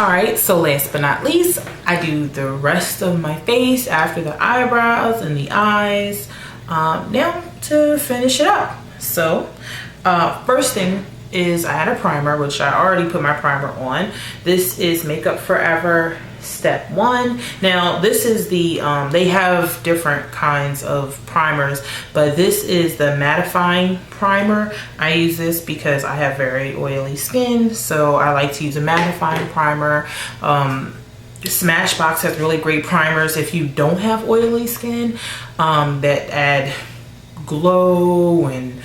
All right, so last but not least, I do the rest of my face after the eyebrows and the eyes. Now to finish it up. So first thing is I had a primer, which I already put my primer on. This is Makeup Forever Step 1. Now this is the they have different kinds of primers, but this is the mattifying primer. I use this because I have very oily skin, so I like to use a mattifying primer. Smashbox has really great primers if you don't have oily skin, that add glow and,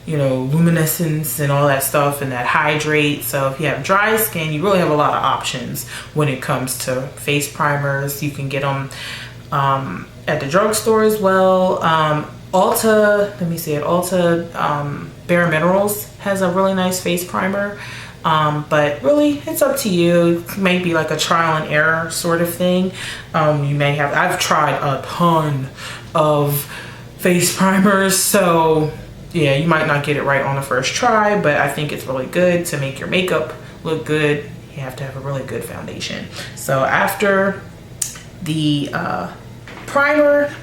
you know, luminescence and all that stuff, and that hydrate. So if you have dry skin, you really have a lot of options when it comes to face primers. You can get them at the drugstore as well. Ulta, let me see it, Ulta Bare Minerals has a really nice face primer. But really, it's up to you. It may be like a trial and error sort of thing. You may have, I've tried a ton of face primers, so yeah, you might not get it right on the first try, but I think it's really good to make your makeup look good. You have to have a really good foundation. So after the primer,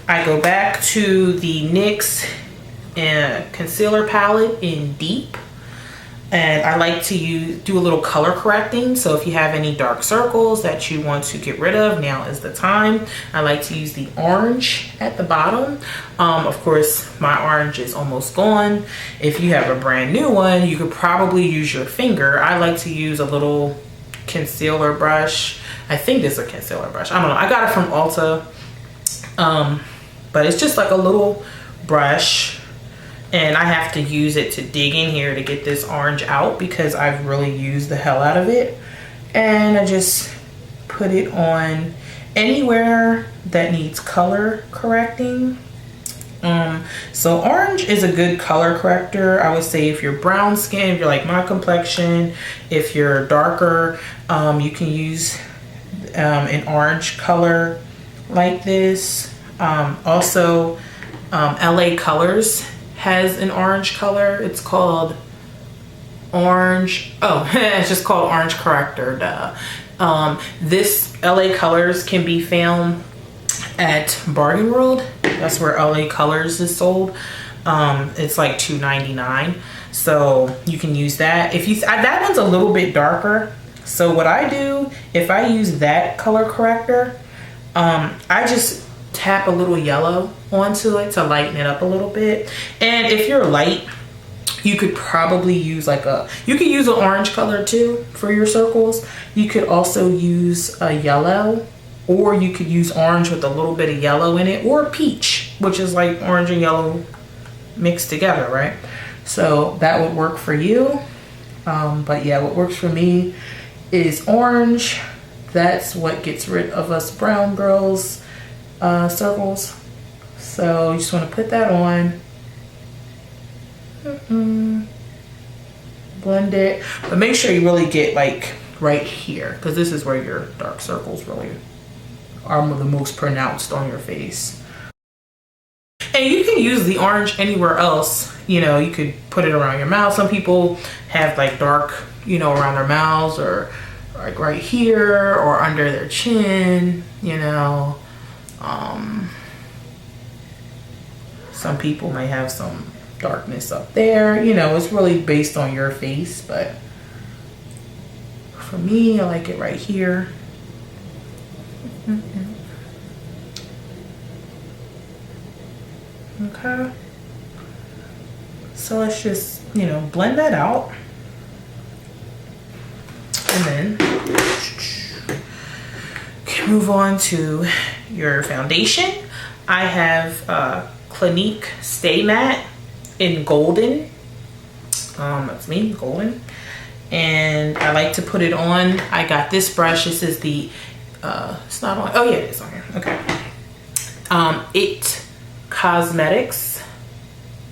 I go back to the NYX concealer palette in Deep. And I like to do a little color correcting. So if you have any dark circles that you want to get rid of, now is the time. I like to use the orange at the bottom. Of course, my orange is almost gone. If you have a brand new one, you could probably use your finger. I like to use a little concealer brush. I think this is a concealer brush. I don't know. I got it from Ulta. But it's just like a little brush. And I have to use it to dig in here to get this orange out because I've really used the hell out of it. And I just put it on anywhere that needs color correcting. So orange is a good color corrector. I would say if you're brown skin, if you're like my complexion, if you're darker, you can use an orange color like this. Also, LA Colors has an orange color. It's called orange. Oh, it's just called Orange Corrector. Duh. This LA Colors can be found at Bargain World. That's where LA Colors is sold. It's like $2.99, so you can use that. If you that one's a little bit darker. So what I do, if I use that color corrector, I just tap a little yellow onto it to lighten it up a little bit. And if you're light, you could probably use you could use an orange color too for your circles. You could also use a yellow, or you could use orange with a little bit of yellow in it, or peach, which is like orange and yellow mixed together, right? So that would work for you. But yeah, what works for me is orange. That's what gets rid of us brown girls circles. So you just want to put that on, blend it, but make sure you really get like right here, because this is where your dark circles really are the most pronounced on your face. And you can use the orange anywhere else. You know, you could put it around your mouth. Some people have like dark, you know, around their mouths, or like right here, or under their chin, you know. Some people may have some darkness up there, you know. It's really based on your face, but for me, I like it right here. Okay, so let's just, you know, blend that out, and then move on to your foundation. I have Clinique Stay Matte in Golden. That's me, Golden. And I like to put it on. I got this brush. This is the, it's not on. Oh yeah, it is on here. Okay. It Cosmetics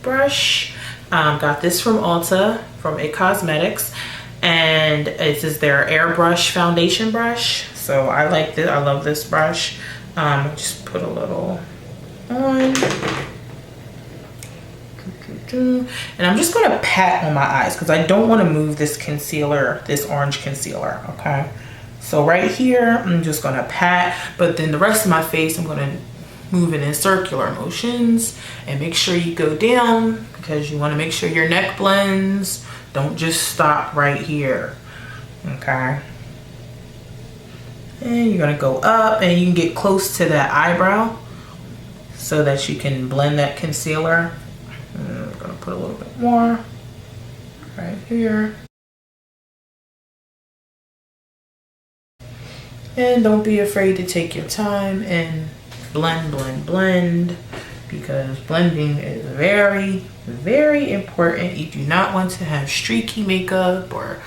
brush. Got this from Ulta, from It Cosmetics. And this is their airbrush foundation brush. So I like this. I love this brush. Just put a little on. And I'm just gonna pat on my eyes because I don't want to move this concealer, this orange concealer, okay? So right here, I'm just gonna pat, but then the rest of my face, I'm gonna move it in circular motions and make sure you go down because you wanna make sure your neck blends. Don't just stop right here, okay? And you're gonna go up and you can get close to that eyebrow so that you can blend that concealer. And I'm gonna put a little bit more right here. And don't be afraid to take your time and blend, blend, blend, because blending is very, very important. You do not want to have streaky makeup or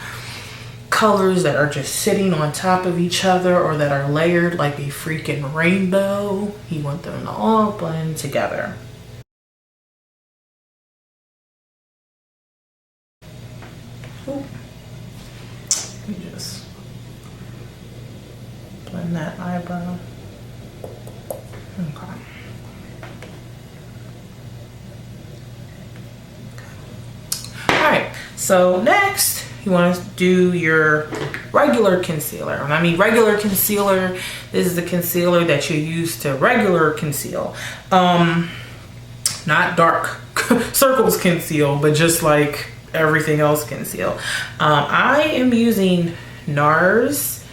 colors that are just sitting on top of each other or that are layered like a freaking rainbow. You want them to all blend together. Ooh. Let me just blend that eyebrow. Okay. Alright, so next you want to do your regular concealer. When I mean regular concealer, this is the concealer that you use to regular conceal. Not dark circles conceal, but just like everything else conceal. I am using NARS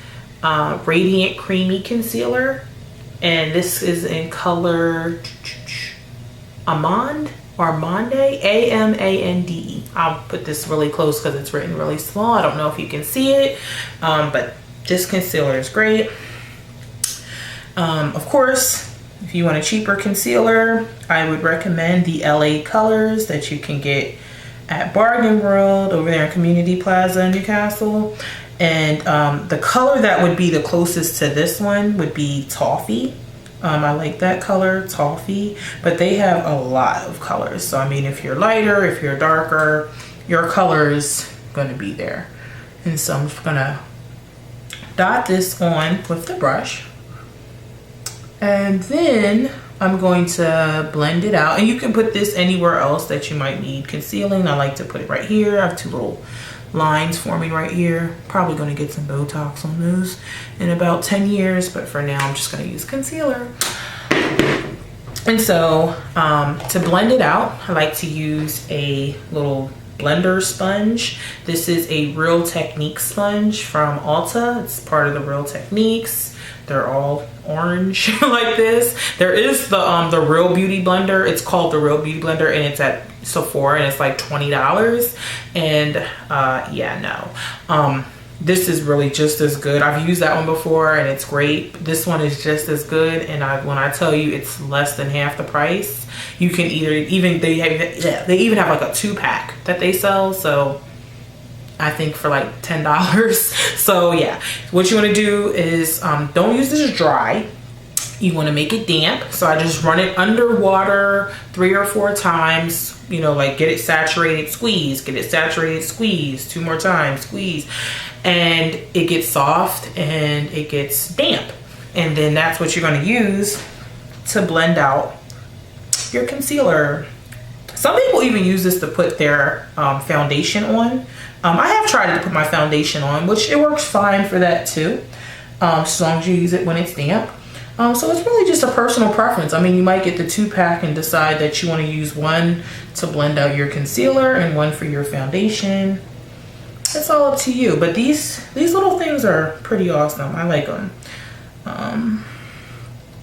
Radiant Creamy Concealer, and this is in color Amande or Amande, A-M-A-N-D-E. I'll put this really close because it's written really small. I don't know if you can see it, but this concealer is great. Of course, if you want a cheaper concealer, I would recommend the LA Colors that you can get at Bargain World over there in Community Plaza in Newcastle. And the color that would be the closest to this one would be Toffee. I like that color, Toffee, but they have a lot of colors. So I mean, if you're lighter, if you're darker, your color is gonna be there. And so I'm just gonna dot this on with the brush. And then I'm going to blend it out. And you can put this anywhere else that you might need concealing. I like to put it right here. I have two little lines forming right here. Probably going to get some Botox on those in about 10 years, but for now I'm just going to use concealer. And so to blend it out, I like to use a little blender sponge. This is a Real Techniques sponge from Ulta. It's part of the Real Techniques. They're all orange like this. There is the Real Beauty blender. It's called the Real Beauty blender, and it's at Sephora, and it's like $20. And yeah, no. This is really just as good. I've used that one before, and it's great. This one is just as good, and when I tell you it's less than half the price, you can they even have like a 2-pack that they sell. So I think for like $10. So yeah, what you want to do is don't use this dry. You want to make it damp. So I just run it under water 3 or 4 times, you know, like get it saturated, squeeze, get it saturated, squeeze, 2 more times, squeeze, and it gets soft and it gets damp. And then that's what you're going to use to blend out your concealer. Some people even use this to put their foundation on. I have tried to put my foundation on, which it works fine for that too, as long as you use it when it's damp. So it's really just a personal preference. I mean, you might get the 2-pack and decide that you want to use one to blend out your concealer and one for your foundation. It's all up to you. But these little things are pretty awesome. I like them.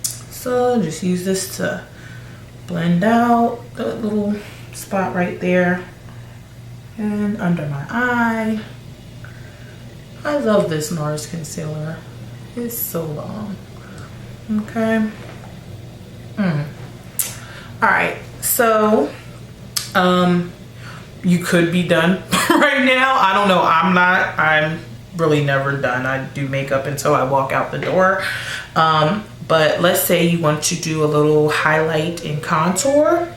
So just use this to blend out the little spot right there and under my eye. I love this NARS concealer. It's so long. Okay. All right, so you could be done right now. I don't know. I'm really never done. I do makeup until I walk out the door. But let's say you want to do a little highlight and contour.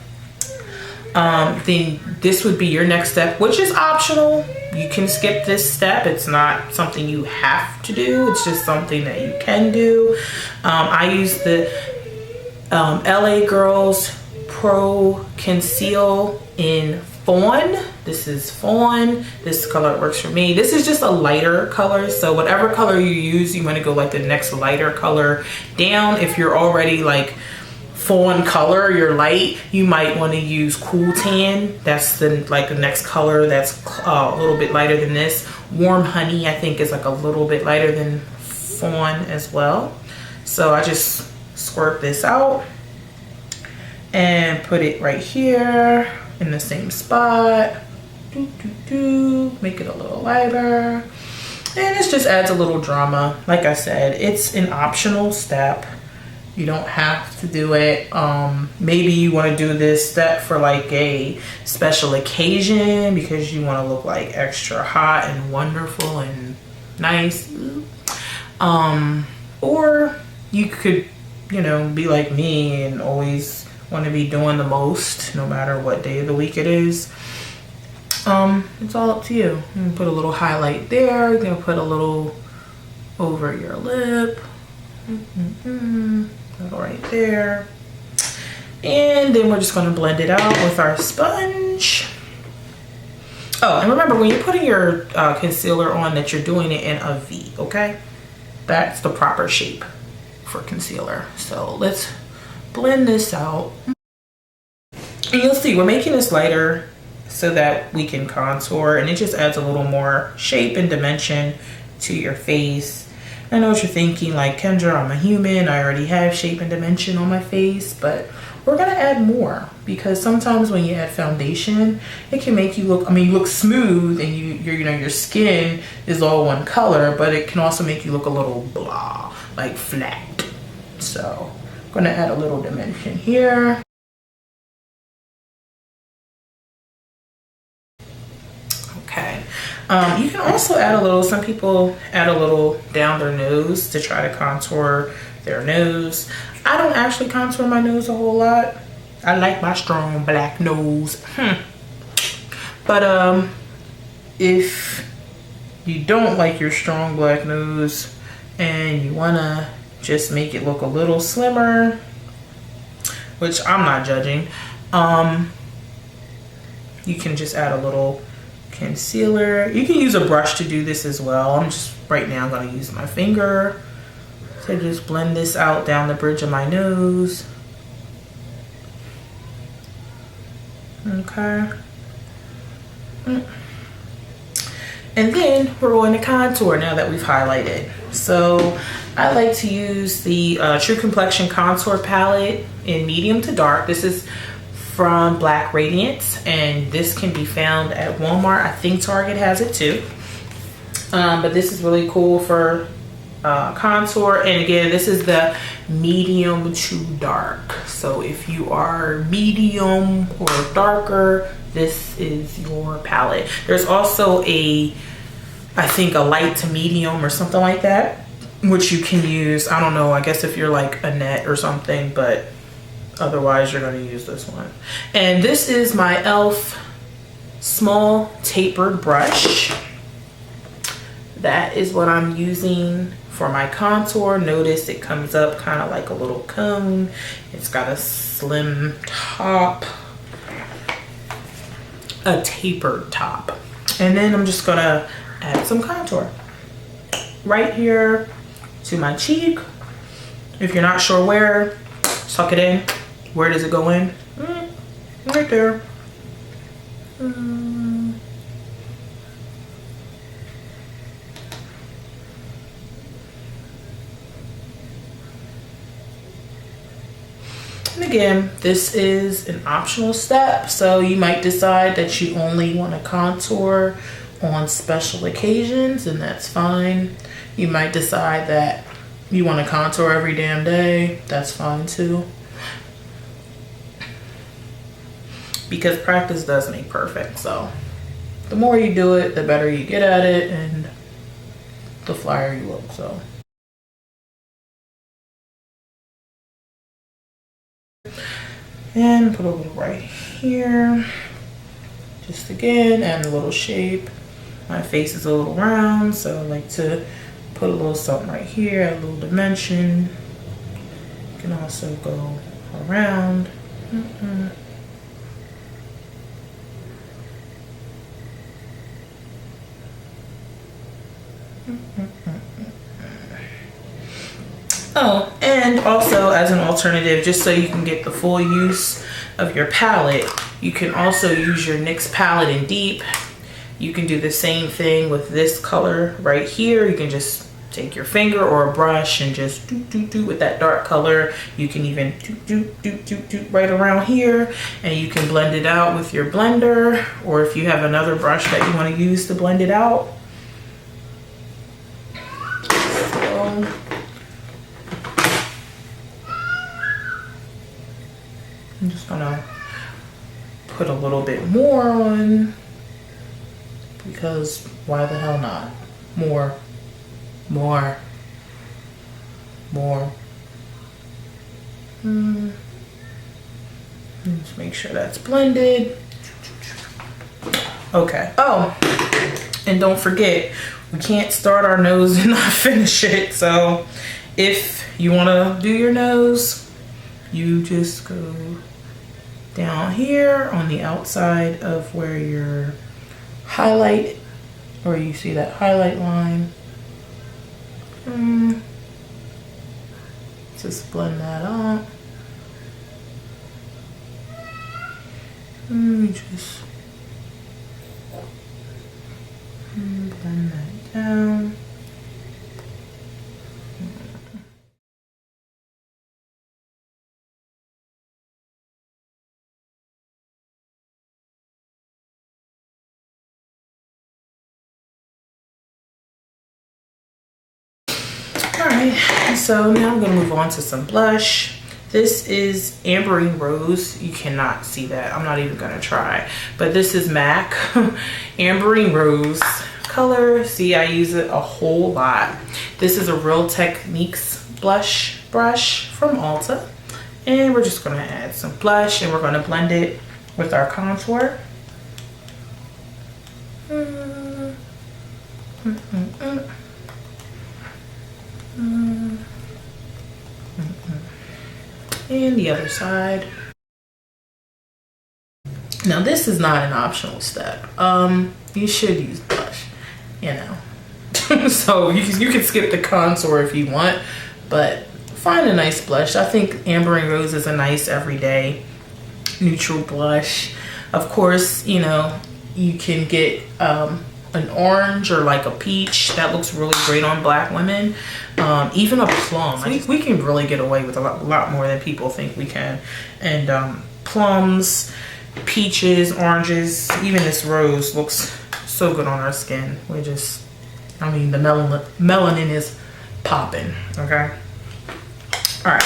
Then this would be your next step, which is optional. You can skip this step. It's not something you have to do. It's just something that you can do. I use the LA Girls Pro Conceal in Fawn. This is Fawn. This color works for me. This is just a lighter color, so whatever color you use, you want to go like the next lighter color down. If you're already like fawn color, you're light, you might want to use Cool Tan. That's the next color that's a little bit lighter than this. Warm Honey, I think, is like a little bit lighter than Fawn as well. So I just squirt this out and put it right here in the same spot. Make it a little lighter. And this just adds a little drama. Like I said, it's an optional step. You don't have to do it. Maybe you want to do this step for like a special occasion because you want to look like extra hot and wonderful and nice. Or you could, you know, be like me and always want to be doing the most no matter what day of the week it is. It's all up to you. You can put a little highlight there. You're gonna put a little over your lip. Right there. And then we're just gonna blend it out with our sponge. Oh, and remember, when you're putting your concealer on, that you're doing it in a V, okay? That's the proper shape for concealer. So let's blend this out. And you'll see we're making this lighter so that we can contour, and it just adds a little more shape and dimension to your face. I know what you're thinking, like, Kendra, I'm a human, I already have shape and dimension on my face, but we're gonna add more, because sometimes when you add foundation, it can make you look, I mean, you look smooth and your skin is all one color, but it can also make you look a little blah, like flat. So I'm gonna add a little dimension here. Okay. You can also add a little, some people add a little down their nose to try to contour their nose. I don't actually contour my nose a whole lot. I like my strong black nose. But if you don't like your strong black nose and you wanna just make it look a little slimmer, which I'm not judging, you can just add a little concealer. You can use a brush to do this as well. I'm just, right now I'm gonna use my finger to just blend this out down the bridge of my nose. Okay. And then we're going to contour now that we've highlighted. So I like to use the True Complexion Contour Palette in medium to dark. This is from Black Radiance, and this can be found at Walmart. I think Target has it too. But this is really cool for contour. And again, this is the medium to dark. So if you are medium or darker, this is your palette. There's also a, I think, a light to medium or something like that, which you can use. I don't know, I guess if you're like Annette or something, but otherwise you're going to use this one. And this is my e.l.f. small tapered brush. That is what I'm using for my contour. Notice it comes up kind of like a little cone. It's got a slim top, a tapered top. And then I'm just gonna add some contour right here to my cheek. If you're not sure where, suck it in. Where does it go in? Right there. And again, this is an optional step, so you might decide that you only want to contour on special occasions, and that's fine. You might decide that you want to contour every damn day. That's fine too. Because practice does make perfect, so the more you do it, the better you get at it, and the flyer you look. So and put a little right here, just again, add a little shape. My face is a little round, so I like to put a little something right here, add a little dimension. You can also go around Oh, and also as an alternative, just so you can get the full use of your palette, you can also use your NYX palette in deep. You can do the same thing with this color right here. You can just take your finger or a brush and just do with that dark color. You can even do right around here, and you can blend it out with your blender, or if you have another brush that you want to use to blend it out. So, I'm just gonna put a little bit more on, because why the hell not? More. Just make sure that's blended. Okay. Oh, and don't forget, we can't start our nose and not finish it. So if you want to do your nose, you just go down here on the outside of where your highlight, or you see that highlight line. Just blend that out. Just blend that down. Alright, so now I'm going to move on to some blush. This is Ambering Rose. You cannot see that. I'm not even going to try. But this is MAC Ambering Rose color. See, I use it a whole lot. This is a Real Techniques blush brush from Ulta. And we're just going to add some blush, and we're going to blend it with our contour. And the other side. Now this is not an optional step. You should use blush, you know. So you can skip the contour if you want, but find a nice blush. I think Ambering Rose is a nice everyday neutral blush. Of course, you know, you can get an orange or like a peach. That looks really great on black women. Even a plum. We can really get away with a lot more than people think we can. And plums, peaches, oranges, even this rose looks so good on our skin. We just, I mean, the melanin is popping, okay? All right,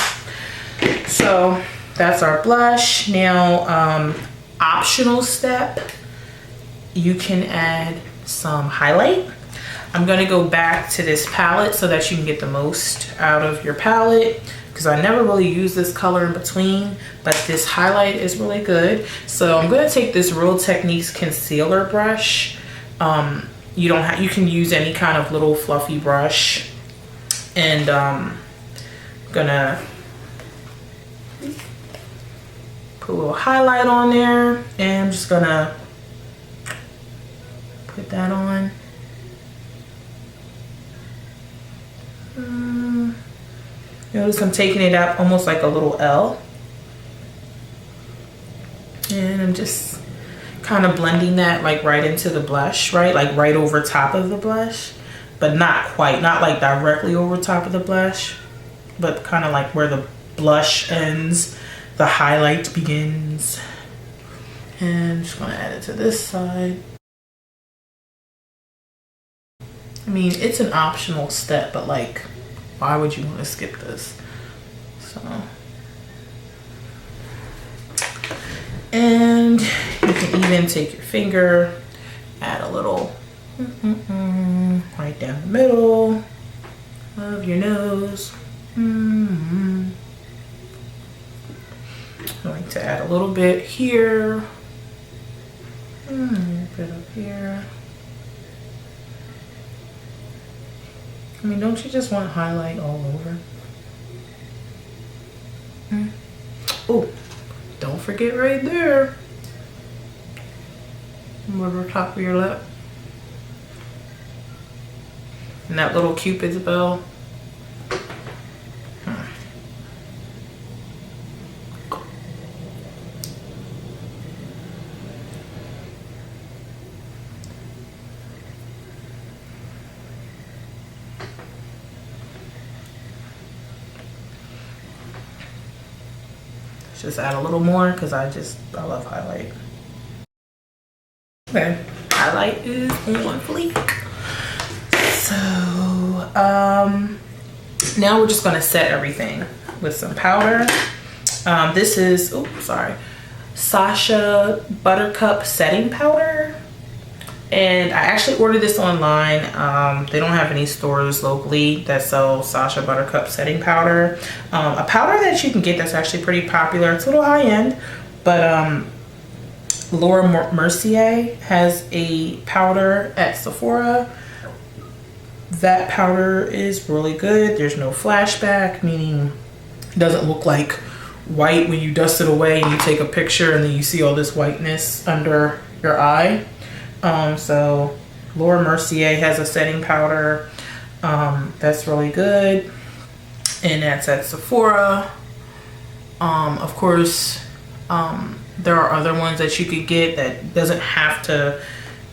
so that's our blush. Now, optional step, you can add some highlight. I'm gonna go back to this palette so that you can get the most out of your palette, because I never really use this color in between, but this highlight is really good. So I'm gonna take this Real Techniques concealer brush. You can use any kind of little fluffy brush, and gonna put a little highlight on there, and I'm just gonna put that on. Notice I'm taking it out almost like a little L. And I'm just kind of blending that like right into the blush, right? Like right over top of the blush, but not quite, not like directly over top of the blush, but kind of like where the blush ends, the highlight begins. And I'm just gonna add it to this side. I mean, it's an optional step, but like, why would you want to skip this? So, and you can even take your finger, add a little right down the middle of your nose. I like to add a little bit here, a little bit up here. I mean, don't you just want highlight all over? Oh, don't forget right there. Over the top of your lip. And that little Cupid's bow. Just add a little more because I love highlight. Okay, highlight is on fleek. So now we're just gonna set everything with some powder. This is, Sasha Buttercup setting powder. And I actually ordered this online. They don't have any stores locally that sell Sasha Buttercup setting powder. A powder that you can get that's actually pretty popular. It's a little high end, but Laura Mercier has a powder at Sephora. That powder is really good. There's no flashback, meaning it doesn't look like white when you dust it away and you take a picture and then you see all this whiteness under your eye. So Laura Mercier has a setting powder that's really good, and that's at Sephora. Of course, there are other ones that you could get that doesn't have to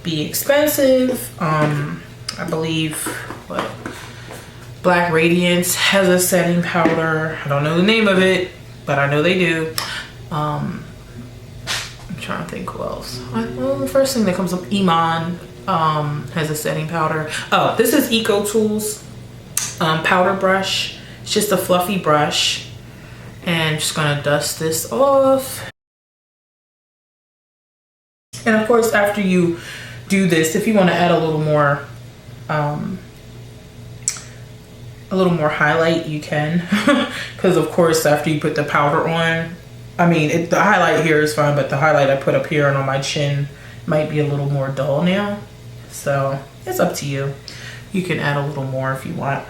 be expensive. I believe Black Radiance has a setting powder. I don't know the name of it, but I know they do. I'm trying to think who else. Well, the first thing that comes up, Iman has a setting powder. Oh, this is Eco Tools powder brush. It's just a fluffy brush, and I'm just gonna dust this off. And of course, after you do this, if you want to add a little more highlight, you can. Because of course, after you put the powder on, I mean, the highlight here is fine, but the highlight I put up here and on my chin might be a little more dull now. So it's up to you. You can add a little more if you want.